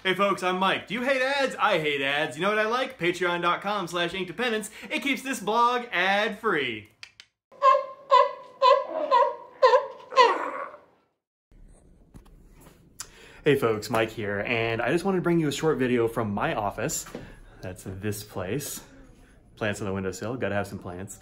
Hey folks, I'm Mike. Do you hate ads? I hate ads. You know what I like? Patreon.com/Inkdependence. It keeps this blog ad-free. Hey folks, Mike here, and I just wanted to bring you a short video from my office. That's this place. Plants on the windowsill, gotta have some plants,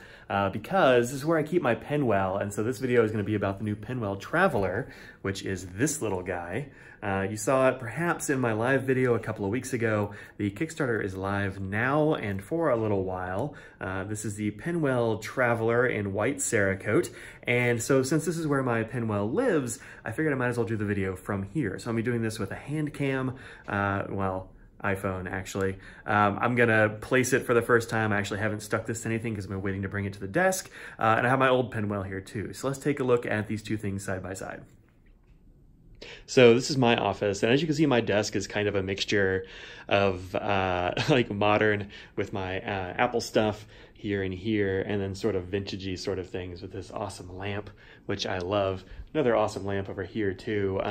because this is where I keep my Penwell, and so this video is gonna be about the new Penwell Traveler, which is this little guy. You saw it perhaps in my live video a couple of weeks ago. The Kickstarter is live now and for a little while. This is the Penwell Traveler in white Cerakote, and so since this is where my Penwell lives, I figured I might as well do the video from here. So I'm gonna be doing this with a hand cam, iPhone actually. I'm gonna place it for the first time. I actually haven't stuck this to anything because I've been waiting to bring it to the desk. And I have my old Penwell here too. So let's take a look at these two things side by side. So this is my office, and as you can see, my desk is kind of a mixture of like modern with my Apple stuff here and here, and then sort of vintagey sort of things with this awesome lamp, which I love. Another awesome lamp over here too.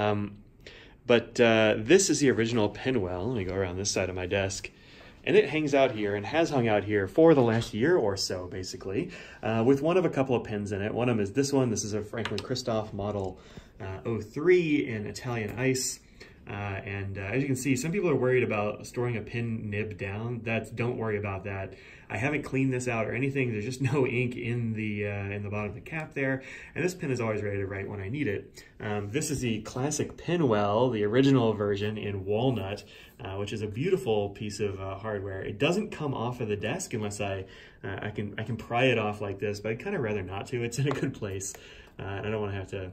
But this is the original Penwell. Let me go around this side of my desk. And it hangs out here and has hung out here for the last year or so, basically, with one of a couple of pens in it. One of them is this one. This is a franklin-christoph model 03 in Italian ice. As you can see, some people are worried about storing a pen nib down. Don't worry about that. I haven't cleaned this out or anything. There's just no ink in the bottom of the cap there, and this pen is always ready to write when I need it. This is the classic Penwell, the original version in walnut, which is a beautiful piece of hardware. It doesn't come off of the desk unless I can pry it off like this, but I'd kind of rather not to. It's in a good place, and I don't want to have to,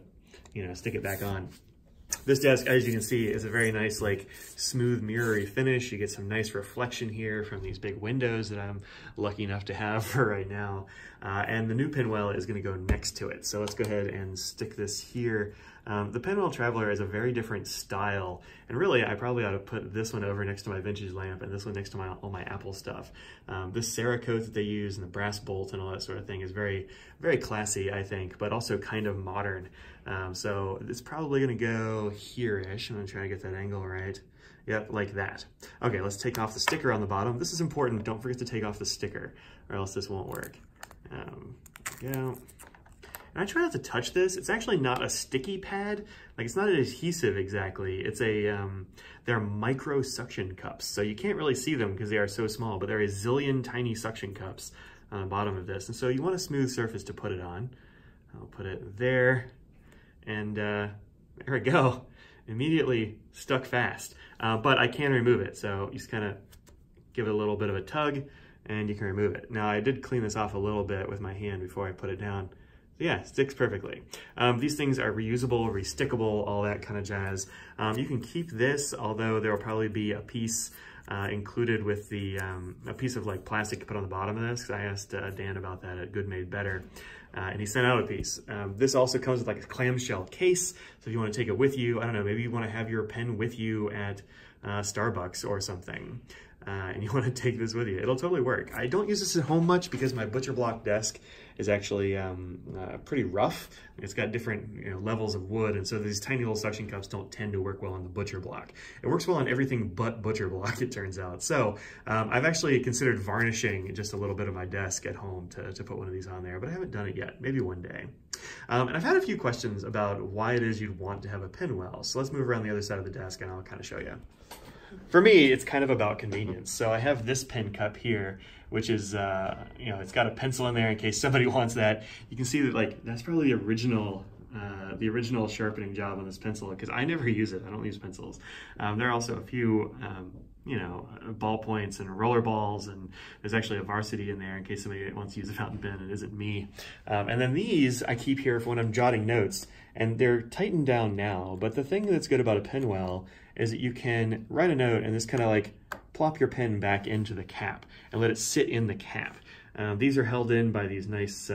stick it back on. This desk, as you can see, is a very nice, like, smooth mirrory finish. You get some nice reflection here from these big windows that I'm lucky enough to have for right now. And the new Penwell is going to go next to it. So let's go ahead and stick this here. The Penwell Traveler is a very different style. And really, I probably ought to put this one over next to my vintage lamp and this one next to all my Apple stuff. This Cerakote that they use and the brass bolt and all that sort of thing is very, very classy, I think, but also kind of modern. So it's probably going to go here-ish. I'm going to try to get that angle right. Yep, like that. Okay, let's take off the sticker on the bottom. This is important. Don't forget to take off the sticker or else this won't work. There we go. And I try not to touch this. It's actually not a sticky pad. Like, it's not an adhesive exactly. It's they're micro suction cups. So you can't really see them because they are so small, but there are a zillion tiny suction cups on the bottom of this. And so you want a smooth surface to put it on. I'll put it there. And there we go. Immediately stuck fast. But I can remove it. So you just kind of give it a little bit of a tug and you can remove it. Now I did clean this off a little bit with my hand before I put it down. Yeah, it sticks perfectly. These things are reusable, restickable, all that kind of jazz. You can keep this, although there will probably be a piece included with the a piece of like plastic to put on the bottom of this, because I asked Dan about that at Good Made Better, and he sent out a piece. This also comes with like a clamshell case, so if you want to take it with you, I don't know, maybe you want to have your pen with you at Starbucks or something, and you want to take this with you, it'll totally work. I don't use this at home much because my butcher block desk is actually pretty rough. It's got different levels of wood, and so these tiny little suction cups don't tend to work well on the butcher block. It works well on everything but butcher block, it turns out. So I've actually considered varnishing just a little bit of my desk at home to put one of these on there, but I haven't done it yet. Maybe one day. And I've had a few questions about why it is you'd want to have a Penwell. So let's move around the other side of the desk and I'll kind of show you. For me, it's kind of about convenience. So I have this pen cup here, which is, it's got a pencil in there in case somebody wants that. You can see that, like, that's probably the original sharpening job on this pencil, because I never use it. I don't use pencils. There are also a few, ballpoints and roller balls, and there's actually a varsity in there in case somebody wants to use a fountain pen and isn't me. And then these I keep here for when I'm jotting notes, and they're tightened down now. But the thing that's good about a Penwell is that you can write a note and just kind of like plop your pen back into the cap and let it sit in the cap. These are held in by these nice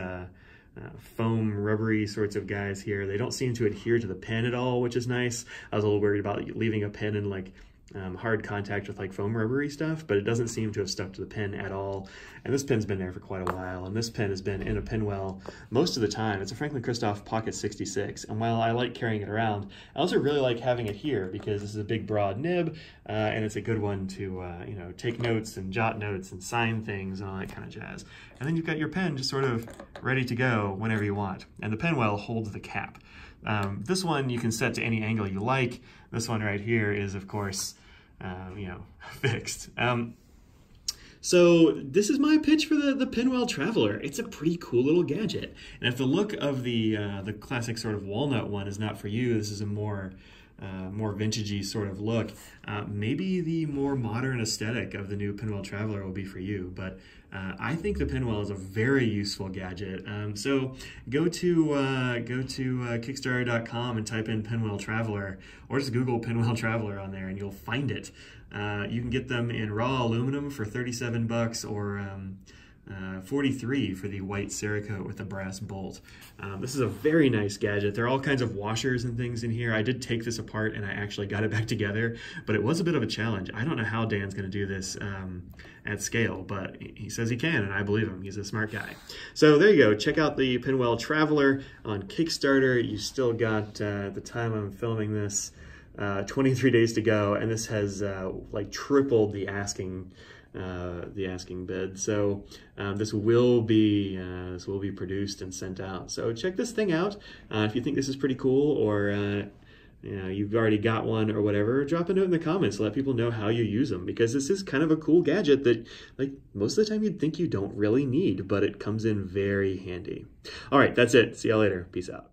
foam rubbery sorts of guys here. They don't seem to adhere to the pen at all, which is nice. I was a little worried about leaving a pen in like hard contact with like foam rubbery stuff, but it doesn't seem to have stuck to the pen at all. And this pen's been there for quite a while, and this pen has been in a Penwell most of the time. It's a Franklin-Christoph Pocket 66, and while I like carrying it around, I also really like having it here because this is a big broad nib, and it's a good one to you know, take notes and jot notes and sign things and all that kind of jazz. And then you've got your pen just sort of ready to go whenever you want. And the Penwell holds the cap. This one you can set to any angle you like. This one right here is, of course, you know, fixed. So this is my pitch for the Penwell Traveler. It's a pretty cool little gadget. And if the look of the classic sort of walnut one is not for you, this is a more vintagey sort of look. Maybe the more modern aesthetic of the new Penwell Traveler will be for you, but I think the Penwell is a very useful gadget. So go to Kickstarter.com and type in Penwell Traveler, or just Google Penwell Traveler on there and you'll find it. You can get them in raw aluminum for 37 bucks or 43 for the white Cerakote with the brass bolt. This is a very nice gadget. There are all kinds of washers and things in here. I did take this apart and I actually got it back together, but it was a bit of a challenge. I don't know how Dan's going to do this at scale, but he says he can, and I believe him. He's a smart guy. So there you go. Check out the Penwell Traveler on Kickstarter. You still got, at the time I'm filming this, 23 days to go, and this has like tripled the asking bid. So this will be produced and sent out. So check this thing out. If you think this is pretty cool, or you know, you've already got one or whatever, drop a note in the comments. Let people know how you use them, because this is kind of a cool gadget that, like, most of the time you'd think you don't really need, but it comes in very handy. All right, that's it. See y'all later. Peace out.